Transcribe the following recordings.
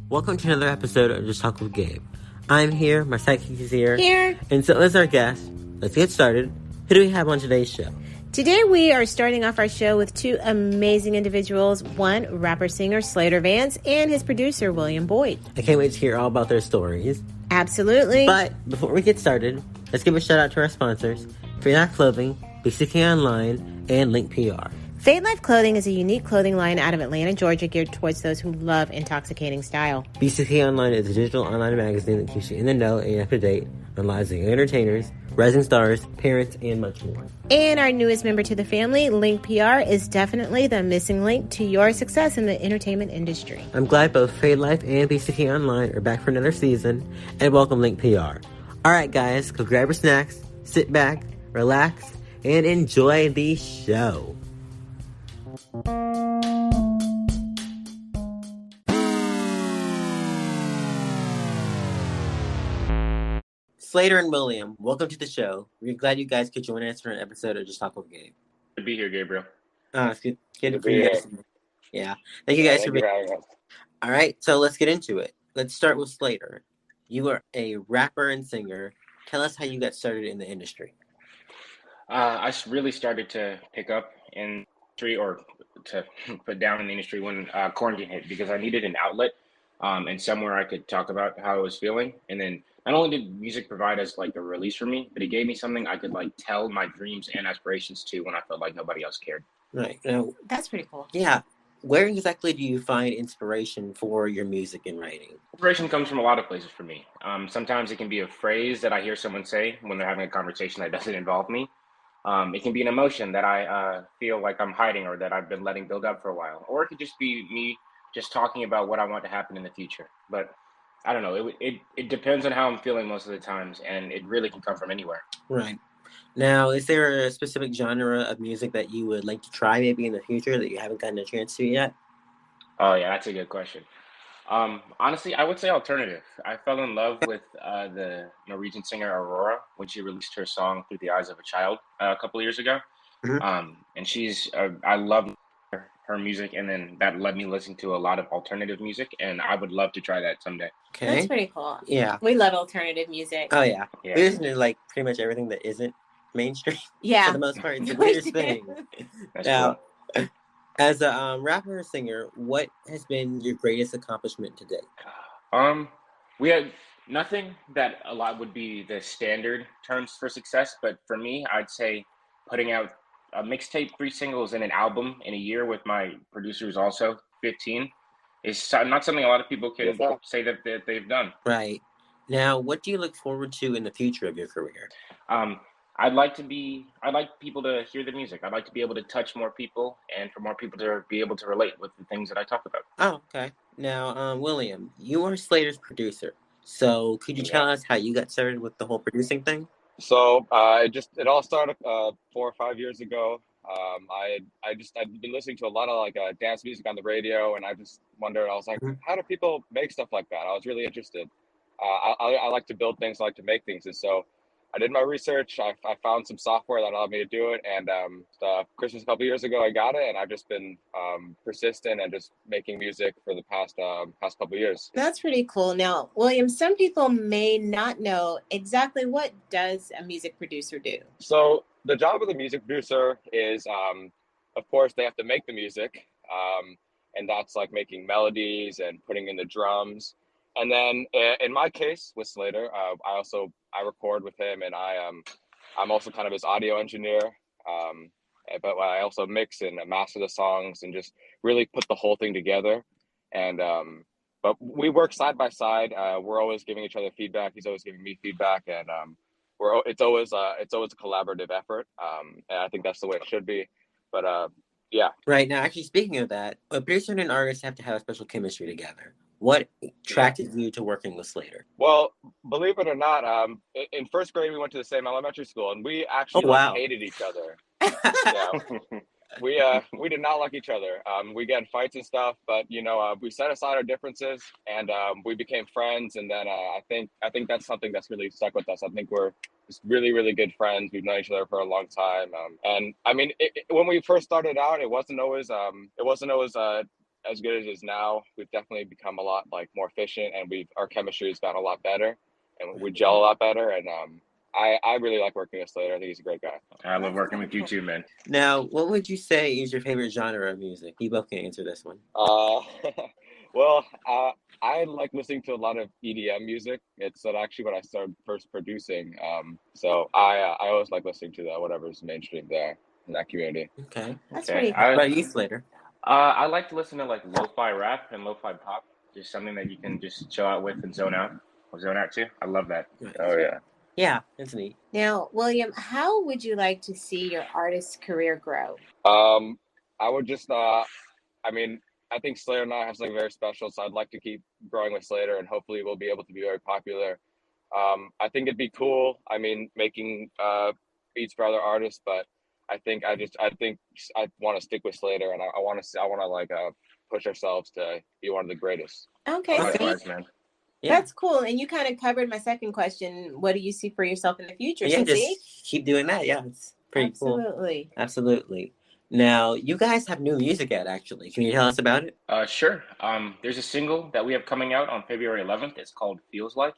Welcome to another episode of Just Talk with Gabe. I'm here, my sidekick is here. Here. And so as our guest, let's get started. Who do we have on today's show? Today we are starting off our show with two amazing individuals. One, rapper-singer Slater Vance and his producer, William Boyd. I can't wait to hear all about their stories. Absolutely. But before we get started, let's give a shout out to our sponsors, Fate Life Clothing, BCK Online, and Link PR. Fate Life Clothing is a unique clothing line out of Atlanta, Georgia, geared towards those who love intoxicating style. BCK Online is a digital online magazine that keeps you in the know and up to date on lives of young entertainers, rising stars, parents, and much more. And our newest member to the family, Link PR, is definitely the missing link to your success in the entertainment industry. I'm glad both Fate Life and BCK Online are back for another season, and welcome Link PR. Alright guys, go grab your snacks, sit back, relax, and enjoy the show. Slater and William, welcome to the show. We're glad you guys could join us for an episode of Just Talk with Gabe. Good to be here, Gabriel. It's good to be here. Yeah. Thank you guys for being here. All right, so let's get into it. Let's start with Slater. You are a rapper and singer. Tell us how you got started in the industry. I really started to pick up in industry, or to put down in the industry, when quarantine hit, because I needed an outlet and somewhere I could talk about how I was feeling. And then not only did music provide as like a release for me, but it gave me something I could like tell my dreams and aspirations to when I felt like nobody else cared. Right. Now, that's pretty cool. Yeah. Where exactly do you find inspiration for your music and writing? Inspiration comes from a lot of places for me. Sometimes it can be a phrase that I hear someone say when they're having a conversation that doesn't involve me. It can be an emotion that I feel like I'm hiding or that I've been letting build up for a while. Or it could just be me just talking about what I want to happen in the future. But I don't know. It depends on how I'm feeling most of the times, and it really can come from anywhere. Right. Now, is there a specific genre of music that you would like to try maybe in the future that you haven't gotten a chance to yet? Oh, yeah, that's a good question. Honestly, I would say alternative. I fell in love with the Norwegian singer Aurora when she released her song Through the Eyes of a Child a couple of years ago. Mm-hmm. And she's, I love her music, and then that led me listening to a lot of alternative music, and I would love to try that someday. Okay. That's pretty cool. Yeah. We love alternative music. Oh, yeah. We listen to like pretty much everything that isn't mainstream. Yeah. For the most part, it's the weirdest thing. That's now, cool. As a rapper or singer, what has been your greatest accomplishment to date? We had nothing that a lot would be the standard terms for success, but for me, I'd say putting out a mixtape, 3 singles, and an album in a year with my producers also, 15, is not something a lot of people can say that they've done. Right. Now, what do you look forward to in the future of your career? I'd like people to hear the music. I'd like to be able to touch more people and for more people to be able to relate with the things that I talk about. Oh, okay. Now, William, you are Slater's producer. So could you tell us how you got started with the whole producing thing? So it all started 4 or 5 years ago. I'd been listening to a lot of like dance music on the radio, and I just wondered, I was like, how do people make stuff like that? I was really interested. I like to build things, I like to make things, and so I did my research. I found some software that allowed me to do it, and Christmas a couple years ago, I got it, and I've just been persistent and just making music for the past couple of years. That's pretty cool. Now, William, some people may not know exactly what does a music producer do. So the job of the music producer is, of course, they have to make the music, and that's like making melodies and putting in the drums. And then in my case with Slater, I record with him, and I'm also kind of his audio engineer. But I also mix and master the songs and just really put the whole thing together. And but we work side by side. We're always giving each other feedback. He's always giving me feedback, and it's always a collaborative effort. And I think that's the way it should be. But yeah. Right. Now, actually, speaking of that, a producer and an artist have to have a special chemistry together. What attracted you to working with Slater? Well, believe it or not, in first grade, we went to the same elementary school, and we actually hated each other. We did not like each other. We got in fights and stuff, but we set aside our differences, and we became friends. And then I think that's something that's really stuck with us. I think we're just really, really good friends. We've known each other for a long time. And I mean, when we first started out, it wasn't always as good as it is now. We've definitely become a lot like more efficient, and our chemistry has gotten a lot better, and we gel a lot better. And I really like working with Slater. I think he's a great guy. I love working with you too, man. Now, what would you say is your favorite genre of music? You both can answer this one. Well, I like listening to a lot of EDM music. It's actually what I started first producing. So I always like listening to that, whatever's mainstream there in that community. Okay. That's pretty What about you, Slater? I like to listen to like lo-fi rap and lo-fi pop. Just something that you can just chill out with and zone out to. I love that. Oh yeah. Yeah, it's neat. Now, William, how would you like to see your artist's career grow? I would just I mean, I think Slater and I have something very special, so I'd like to keep growing with Slater, and hopefully we'll be able to be very popular. I think it'd be cool. I mean, making beats for other artists, but I think I want to stick with Slater, and I want to like push ourselves to be one of the greatest. Okay, Likewise, man. Yeah. That's cool. And you kind of covered my second question. What do you see for yourself in the future? Yeah, just see? keep doing that. Yeah, it's pretty cool. Absolutely. Now, you guys have new music out, actually. Can you tell us about it? Sure. There's a single that we have coming out on February 11th. It's called Feels Like.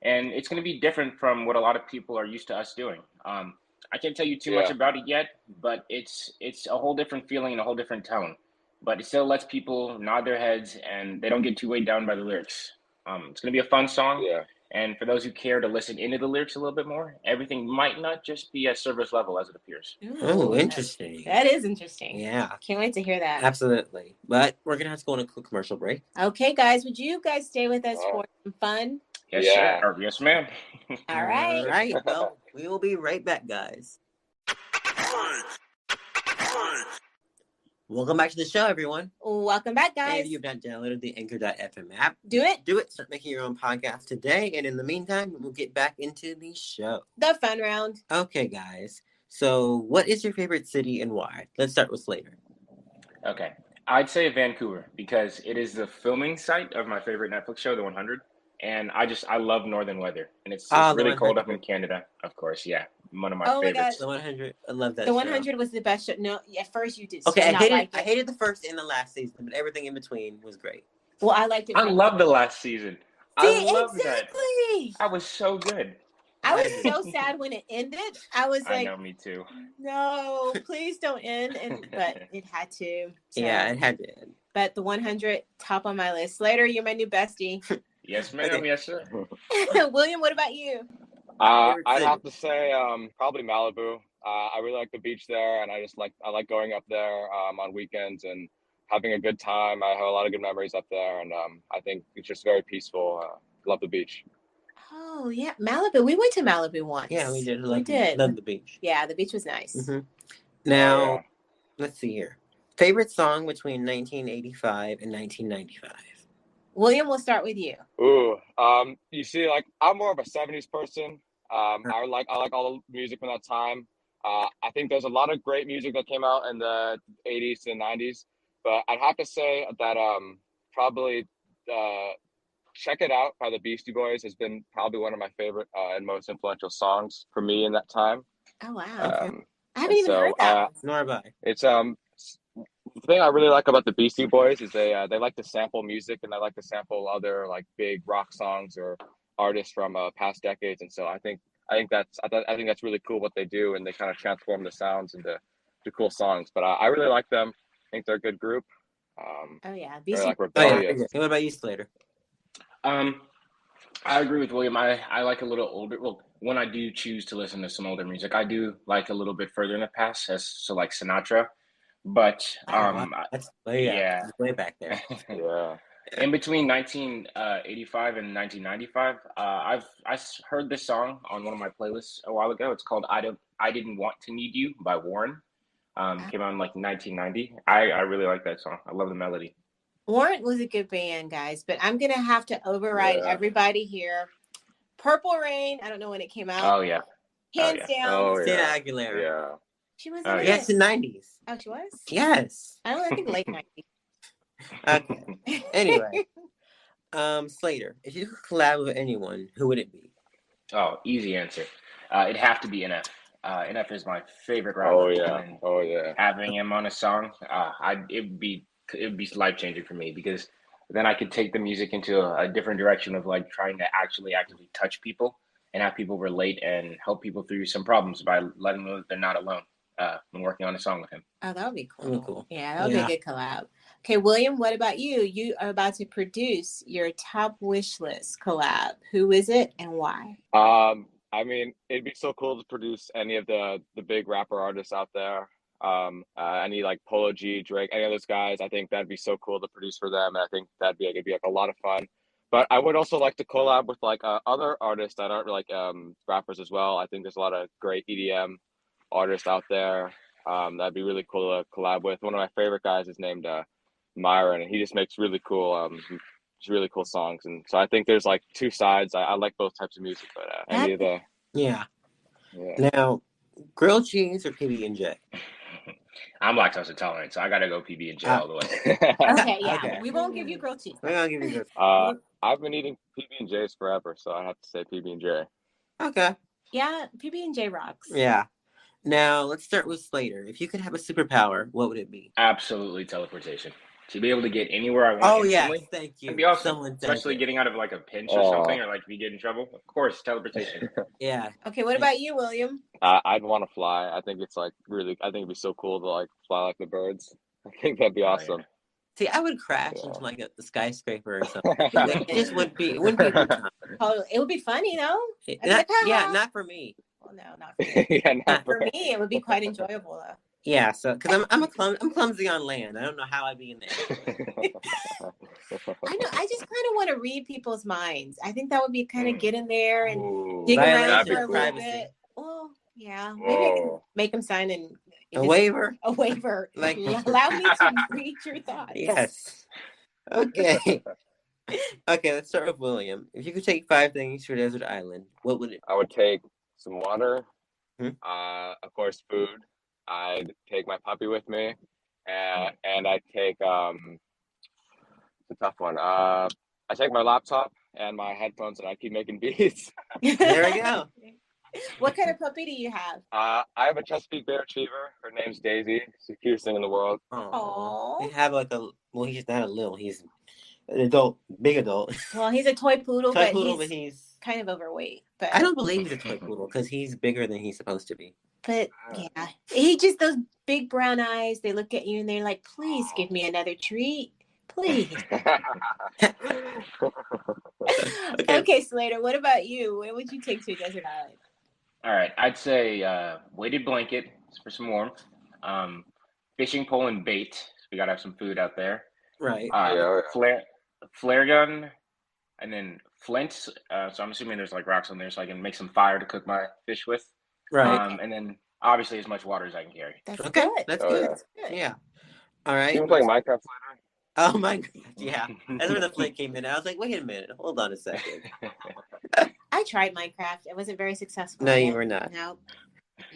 And it's going to be different from what a lot of people are used to us doing. I can't tell you too much about it yet, but it's a whole different feeling and a whole different tone. But it still lets people nod their heads, and they don't get too weighed down by the lyrics. It's going to be a fun song. Yeah. And for those who care to listen into the lyrics a little bit more, everything might not just be as surface level as it appears. Oh, interesting. That is interesting. Yeah. Can't wait to hear that. Absolutely. But we're going to have to go on a quick commercial break. Okay, guys, would you guys stay with us for some fun? Yes, sir. Or, yes, ma'am. All right. All right. Well, we will be right back, guys. Welcome back to the show, everyone. Welcome back, guys. And if you've not downloaded the Anchor.fm app, do it. Start making your own podcast today. And in the meantime, we'll get back into the show. The fun round. Okay, guys. So what is your favorite city and why? Let's start with Slater. Okay. I'd say Vancouver because it is the filming site of my favorite Netflix show, The 100. And I love northern weather. And it's really cold up in Canada, of course. Yeah. One of my favorites. The 100. I love that The 100 was the best show. No, at first you did. Okay, I hated the first and the last season, but everything in between was great. Well, I liked it. I love the last season. See, I love exactly. that. I was so good. I was so sad when it ended. I was like, I know, me too. No, please don't end. But it had to. So. Yeah, it had to end. But the 100, top on my list. Slater, you're my new bestie. Yes, ma'am. Okay. Yes, sir. William, what about you? I'd have to say probably Malibu. I really like the beach there, and I like going up there on weekends and having a good time. I have a lot of good memories up there, and I think it's just very peaceful. Love the beach. Oh yeah, Malibu. We went to Malibu once. Yeah, we did. We did. Love the beach. Yeah, the beach was nice. Mm-hmm. Now, let's see here. Favorite song between 1985 and 1995. William, we'll start with you. Ooh, you see, like I'm more of a '70s person. I like all the music from that time. I think there's a lot of great music that came out in the '80s and '90s, but I'd have to say that probably "Check It Out" by the Beastie Boys has been probably one of my favorite and most influential songs for me in that time. Oh wow! I haven't even heard that. Nor have I. It's the thing I really like about the Beastie Boys is they like to sample music, and they like to sample other like big rock songs or artists from past decades, and so I think that's really cool what they do, and they kind of transform the sounds into cool songs. But I really like them. I think they're a good group. Oh yeah, Beastie. Like rebellious. What about you, Slater? I agree with William. I like a little older. Well, when I do choose to listen to some older music, I do like a little bit further in the past, so like Sinatra. But that's way back there. Yeah. In between 1985 and 1995, I heard this song on one of my playlists a while ago. It's called "I Didn't Want to Need You" by Warren. Came out in like 1990. I really like that song. I love the melody. Warren was a good band, guys, but I'm gonna have to override everybody here. Purple Rain. I don't know when it came out. Oh yeah. Hands down. Oh yeah. Christina Aguilera. Yeah. She was. Yes, in the 90s. Oh, she was. Yes. I think late 90s. Okay. Anyway, Slater, if you could collab with anyone, who would it be? Oh, easy answer. It'd have to be NF. NF is my favorite rapper. Oh yeah. And Oh yeah. having him on a song, it'd be life changing for me because then I could take the music into a different direction of like trying to actually actively touch people and have people relate and help people through some problems by letting them know that they're not alone when working on a song with him. Oh, that would be cool. That'd be cool. Yeah, that would be a good collab. Okay, William, what about you? You are about to produce your top wish list collab. Who is it and why? I mean, it'd be so cool to produce any of the big rapper artists out there. Any like Polo G, Drake, any of those guys. I think that'd be so cool to produce for them. And I think it'd be like a lot of fun. But I would also like to collab with like other artists that aren't like rappers as well. I think there's a lot of great EDM artists out there. That'd be really cool to collab with. One of my favorite guys is named Myron, and he just makes really cool songs. And so I think there's like two sides. I like both types of music, but any of the yeah. Now, grilled cheese or PB&J? I'm lactose intolerant, so I gotta go PB&J all the way. Okay, yeah. Okay. We won't give you grilled cheese. We're gonna give you grilled. I've been eating PB&Js forever, so I have to say PB&J. Okay. Yeah, PB&J rocks. Yeah. Now let's start with Slater. If you could have a superpower, what would it be? Absolutely teleportation. To be able to get anywhere I want. Oh instantly, yes, thank you. That'd be awesome. Someone especially getting out of like a pinch or something, or like if you get in trouble. Of course, teleportation. Yeah. Okay, what about you, William? I'd want to fly. I think it's like really. I think it'd be so cool to like fly like the birds. I think that'd be awesome. See, I would crash into like a skyscraper or something. It just wouldn't be. It wouldn't be a good time. Oh, it would be funny, though. Not for me. Well, no, not for me. Yeah, not for me, it would be quite enjoyable, though. Yeah, so because I'm clumsy on land. I don't know how I'd be in there. I know. I just kind of want to read people's minds. I think that would be kind of get in there and dig Violation around for a of little privacy. bit. Well, yeah, maybe I can make them sign a waiver. A waiver. Like allow me to read your thoughts. Yes. Okay. Okay, let's start with William. If you could take 5 things to a desert island, what would it be? I would take some water, of course, food. I'd take my puppy with me, and I'd take it's a tough one. I take my laptop and my headphones, and I keep making beats. There we go. What kind of puppy do you have? I have a Chesapeake Bay Retriever. Her name's Daisy. She's the cutest thing in the world. Oh. You have like he's not a little. He's an adult, big adult. Well, he's a toy poodle, but he's he's kind of overweight. But I don't believe he's a toy poodle because he's bigger than he's supposed to be. But yeah, he just those big brown eyes. They look at you and they're like, "Please give me another treat, please." Okay, Slater. What about you? What would you take to a desert island? All right, I'd say weighted blanket for some warmth, fishing pole and bait. So we gotta have some food out there. Right. Flare gun, and then flints. So I'm assuming there's like rocks on there, so I can make some fire to cook my fish with. Right. And then obviously as much water as I can carry. That's okay. Good. That's Oh, good. yeah. That's good. Yeah. All right. You been playing Minecraft later? Oh my god. Yeah. That's where the flint came in. I was like, wait a minute. Hold on a second. I tried Minecraft. It wasn't very successful. No, you were not. No.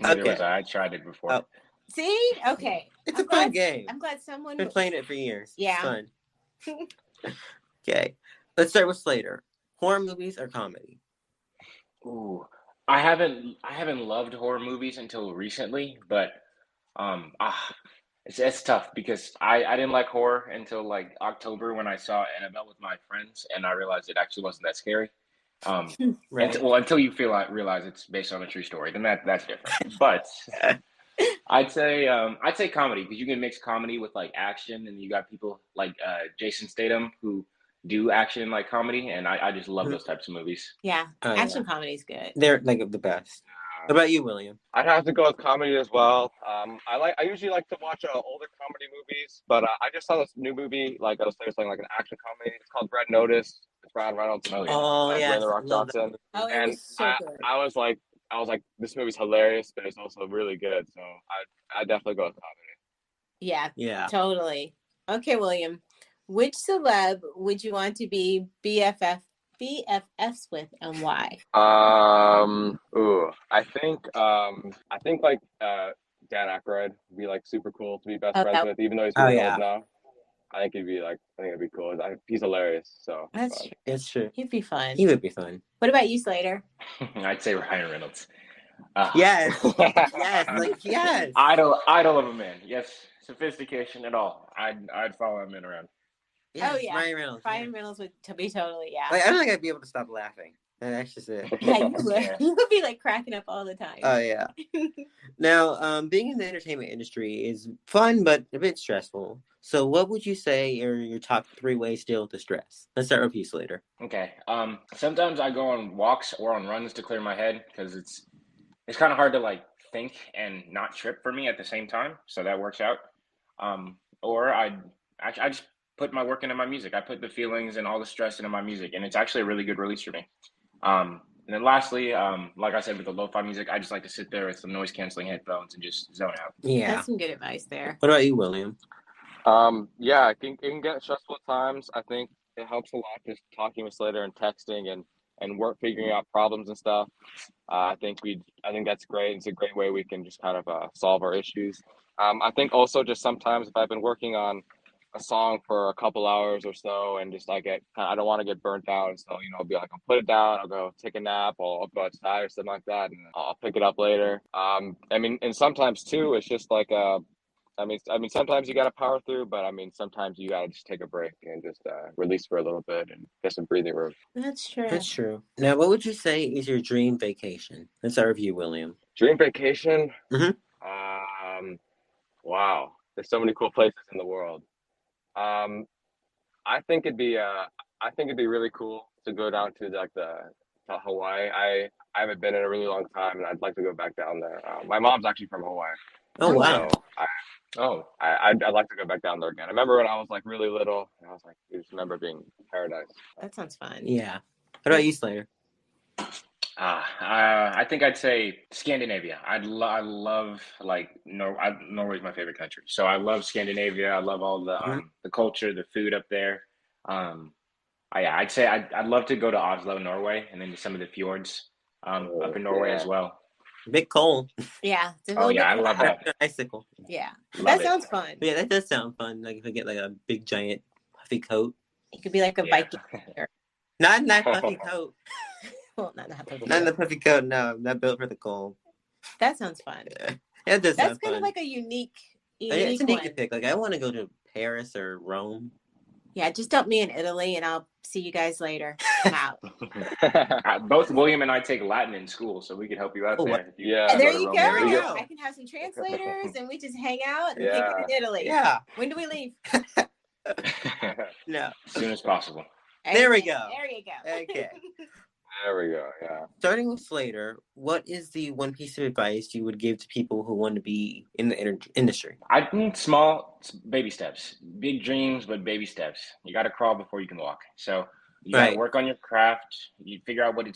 Okay. I tried it before. Oh. See? Okay. It's a fun game. I'm glad someone Been playing it for years. Yeah. It's fun. Okay. Let's start with Slater. Horror movies or comedy? Ooh. I haven't loved horror movies until recently, but it's tough because I didn't like horror until like October when I saw Annabelle with my friends, and I realized it actually wasn't that scary. Right. Until you realize it's based on a true story, then that's different. But I'd say comedy because you can mix comedy with like action, and you got people like Jason Statham who do action like comedy, and I just love those types of movies. Yeah, action comedy is good. They're like the best. What about you, William? I'd have to go with comedy as well. I usually like to watch older comedy movies, but I just saw this new movie like I was saying like an action comedy. It's called Red Notice. It's Ryan Reynolds. Oh yeah, The Rock Johnson. Oh, and it was so good. I was like, this movie's hilarious, but it's also really good. So I definitely go with comedy. Yeah, totally. Okay, William, which celeb would you want to be BFFs with, and why? I think like Dan Aykroyd would be like super cool to be best friends with, even though he's really old now. I think it'd be cool. He's hilarious. So that's true. It's true. He'd be fun. He would be fun. What about you, Slater? I'd say Ryan Reynolds. Yes. Yes. Like, yes. Idol of a man. Yes. Sophistication at all. I'd follow him in around. Yes, yeah. Ryan Reynolds. Ryan Reynolds would be totally, yeah. Like, I don't think I'd be able to stop laughing. That's just it. Yeah, you would. Yeah. You would be like cracking up all the time. Oh, yeah. Now, being in the entertainment industry is fun, but a bit stressful. So what would you say are your top 3 ways to deal with the stress? Let's start with you, Slater. Okay. Sometimes I go on walks or on runs to clear my head because it's kind of hard to like think and not trip for me at the same time. So that works out. Or I just put my work into my music. I put the feelings and all the stress into my music, and it's actually a really good release for me. And then lastly, like I said, with the lo-fi music, I just like to sit there with some noise canceling headphones and just zone out. Yeah. That's some good advice there. What about you, William? Yeah, it can get stressful at times. I think it helps a lot just talking with Slater and texting and work figuring out problems and stuff. I think that's great. It's a great way we can just kind of solve our issues. I think also just sometimes if I've been working on a song for a couple hours or so and just I don't want to get burnt out, and so I'll be like, I'll put it down, I'll go take a nap, I'll go outside or something like that, and I'll pick it up later. And sometimes too, it's just like sometimes you got to power through, but sometimes you got to just take a break and just release for a little bit and get some breathing room. That's true. That's true. Now, what would you say is your dream vacation? Let's start with you, William. Dream vacation? Mm-hmm. Wow. There's so many cool places in the world. I think it'd be really cool to go down to to Hawaii. I haven't been in a really long time, and I'd like to go back down there. My mom's actually from Hawaii. Oh, wow. So I'd like to go back down there again. I remember when I was like really little, and I was like, I just remember being paradise. That sounds fun. Yeah. What about you, Slater? I think I'd say Scandinavia. I love Norway's my favorite country, so I love Scandinavia. I love all the culture, the food up there. I'd say I'd love to go to Oslo, Norway, and then to some of the fjords up in Norway as well. Bit cold. Yeah. I love that. Icicle. Yeah. Love that sounds fun. Yeah, that does sound fun. Like if I get like a big giant puffy coat. It could be like a Viking. Not in that puffy coat. Well, not that puffy. Not in the puffy coat. No, not built for the cold. That sounds fun. Yeah, it does. That's kind of like a unique. It's a neat pick. Like I want to go to Paris or Rome. Yeah, just dump me in Italy, and I'll see you guys later. I'm out. Both William and I take Latin in school, so we could help you out there. Yeah. There you go. I can have some translators, and we just hang out and think of Italy. Yeah. When do we leave? No. As soon as possible. There we go. There you go. Okay. There we go. Yeah. Starting with Slater, what is the one piece of advice you would give to people who want to be in the industry? I think small baby steps, big dreams, but baby steps. You got to crawl before you can walk. So you got to work on your craft. You figure out what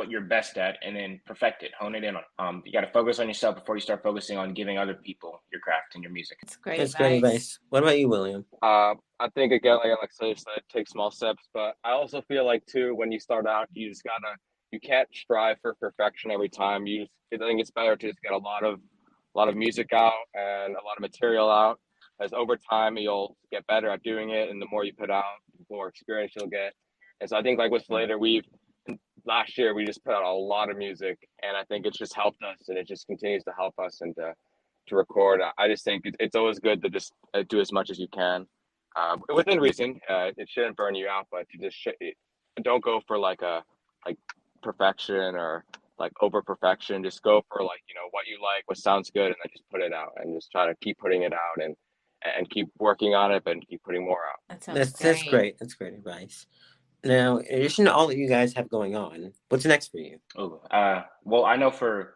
you're best at, and then perfect it, hone it in on. You got to focus on yourself before you start focusing on giving other people your craft and your music. That's great. That's great advice. What about you, William? I think again, like Slater said, take small steps. But I also feel like too, when you start out, you can't strive for perfection every time. I think it's better to just get a lot of music out and a lot of material out. As over time, you'll get better at doing it, and the more you put out, the more experience you'll get. And so I think like with Slater, last year we just put out a lot of music, and I think it's just helped us, and it just continues to help us and to record. I just think it's always good to just do as much as you can. Within reason, it shouldn't burn you out, but you just don't go for like perfection or like over perfection. Just go for what you like, what sounds good, and then just put it out and just try to keep putting it out and keep working on it, but keep putting more out. That's great. That's great advice. Now, in addition to all that you guys have going on, what's next for you? Well, I know for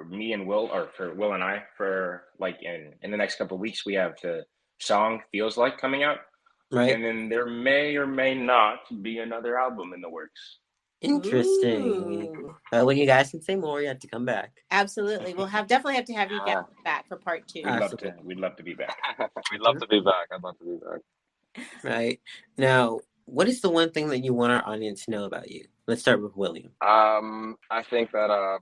me and Will, or for Will and I, for like in the next couple of weeks, we have the song Feels Like coming out. Right. And then there may or may not be another album in the works. Interesting. When you guys can say more, you have to come back. Absolutely. We'll definitely have to have you get back for part 2. We'd love to be back. We'd love to be back. I'd love to be back. Right. Now, what is the one thing that you want our audience to know about you? Let's start with William. I think that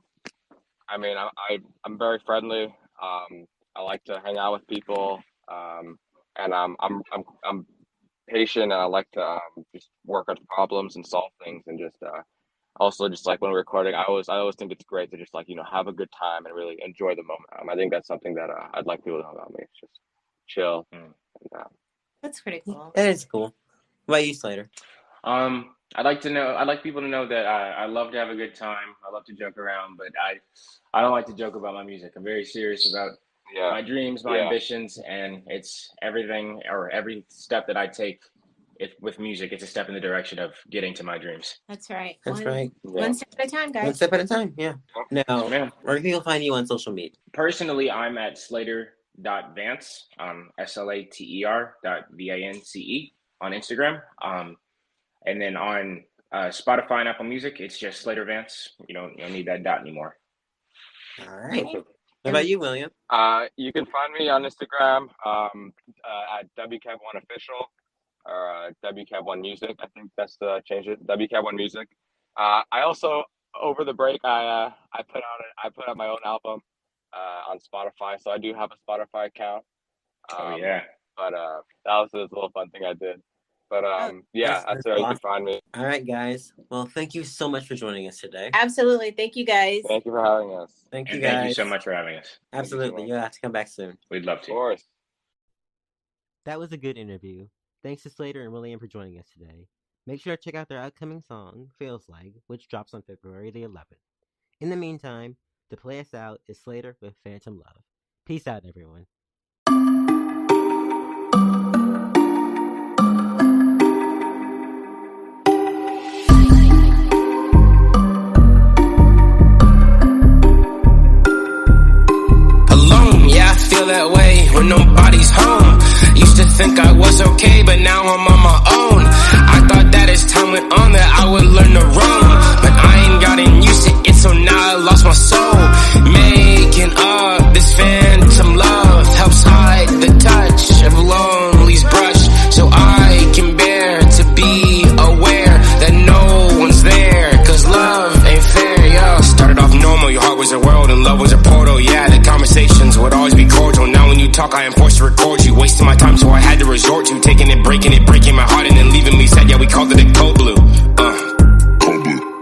I'm very friendly. I like to hang out with people. And I'm patient, and I like to just work on problems and solve things, and just also just like when we're recording, I always think it's great to just like, have a good time and really enjoy the moment. I think that's something that I'd like people to know about me. It's just chill. And, that's pretty cool. That is cool. What about you, Slater? I'd like people to know that I love to have a good time. I love to joke around, but I don't like to joke about my music. I'm very serious about my dreams, my ambitions, and it's everything or every step that I take. With music, it's a step in the direction of getting to my dreams. That's right. One step at a time, guys. One step at a time, yeah. Now, where can people find you on social media? Personally, I'm at Slater.Vance, SLATER.VANCE on Instagram. And then on Spotify and Apple Music, it's just Slater Vance. You don't need that dot anymore. All right. What about you, William? You can find me on Instagram at WCAB1Official. Or WCAB1 Music. I think that's the change it. WCAB1 Music. I also over the break I put out my own album on Spotify, so I do have a Spotify account. But that was a little fun thing I did. But that's where you can find me. All right, guys. Well, thank you so much for joining us today. Absolutely. Thank you, guys. Thank you for having us. Thank you, guys. Thank you so much for having us. Absolutely. You'll have to come back soon. We'd love to. Of course. That was a good interview. Thanks to Slater and William for joining us today. Make sure to check out their upcoming song, Feels Like, which drops on February the 11th. In the meantime, to play us out is Slater with Phantom Love. Peace out, everyone. Alone, yeah, I feel that way when nobody's home. Used to think I was okay, but now I'm on my own. I thought that as time went on that I would learn to roam, but I ain't gotten used to it, so now I lost my soul. Making up this phantom love helps hide the touch of lonely's brush, so I can bear to be aware that no one's there, cause love ain't fair, yeah. Started off normal, your heart was a world and love was a portal, yeah. The conversations would always be cordial. Now when you talk, I am forced to record you, wasting my time, so I had to resort to taking it, breaking my heart, and then leaving me sad. Yeah, we called it a cold blue.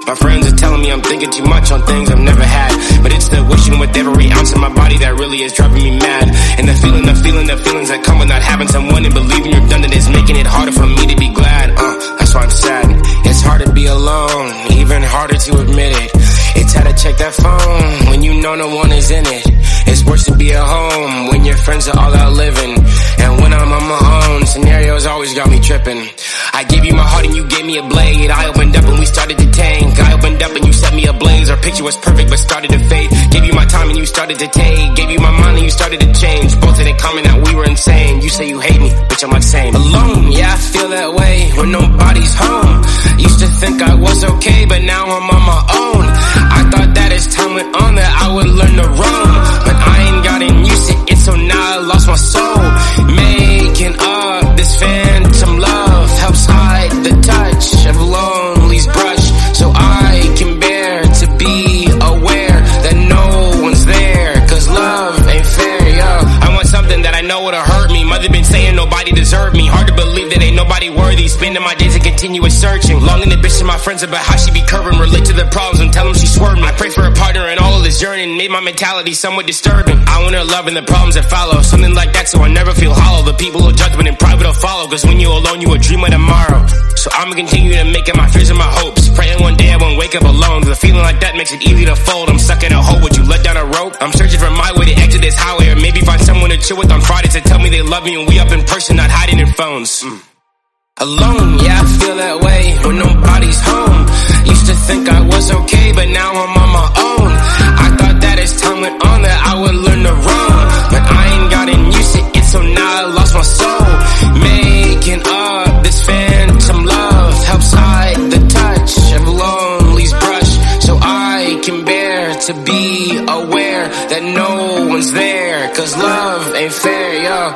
My friends are telling me I'm thinking too much on things I've never had, but it's the wishing with every ounce of my body that really is driving me mad. And the feelings that come with not having someone and believing you're done, that is making it harder for me to be glad. That's why I'm sad. It's hard to be alone, even harder to admit it. It's hard to check that phone when you know no one is in it. It's worse to be at home when your friends are all out living. And when I'm on my own, scenarios always got me tripping. I gave you my heart and you gave me a blade. I opened up and we started to tank. I opened up and you set me ablaze. Our picture was perfect but started to fade. Gave you my time and you started to take. Gave you my mind and you started to change. Both had in common that we were insane. You say you hate me, bitch, I'm not same. Alone, yeah, I feel that way when nobody's home. Used to think I was okay, but now I'm on my own. I thought that as time went on that I would learn to roam, but I ain't gotten used to it, so now I lost my soul. Making up this phantom love helps hide the touch of lonely's brush, so I can bear to be aware that no one's there, cause love ain't fair, yeah. I want something that I know would've hurt me. Mother been saying nobody deserved me. Hard to believe that ain't nobody worthy. Spending my days in continuous searching, longing to bitch to my friends about how she be curving, relate to the problems and tell them she swerved me. I pray for a partner in all of this journey and made my mentality somewhat disturbing. I want her love and the problems that follow, something like that so I never feel hollow. The people who judge but in private will follow, cause when you alone you a dream of tomorrow. So I'ma continue to make it my fears and my hopes, praying one day I won't wake up alone. The feeling like that makes it easy to fold. I'm stuck in a hole, would you let down a rope? I'm searching for my way to exit this highway, or maybe find someone to chill with on Fridays to tell me they love me and we up in person, not hiding in phones. Alone, yeah, I feel that way when nobody's home. Used to think I was okay, but now I'm on my own. I thought that as time went on that I would learn to roam, but I ain't gotten used to it, so now I lost my soul. Making up this phantom love helps hide the touch of lonely's brush, so I can bear to be aware that no one's there, cause love ain't fair, yo.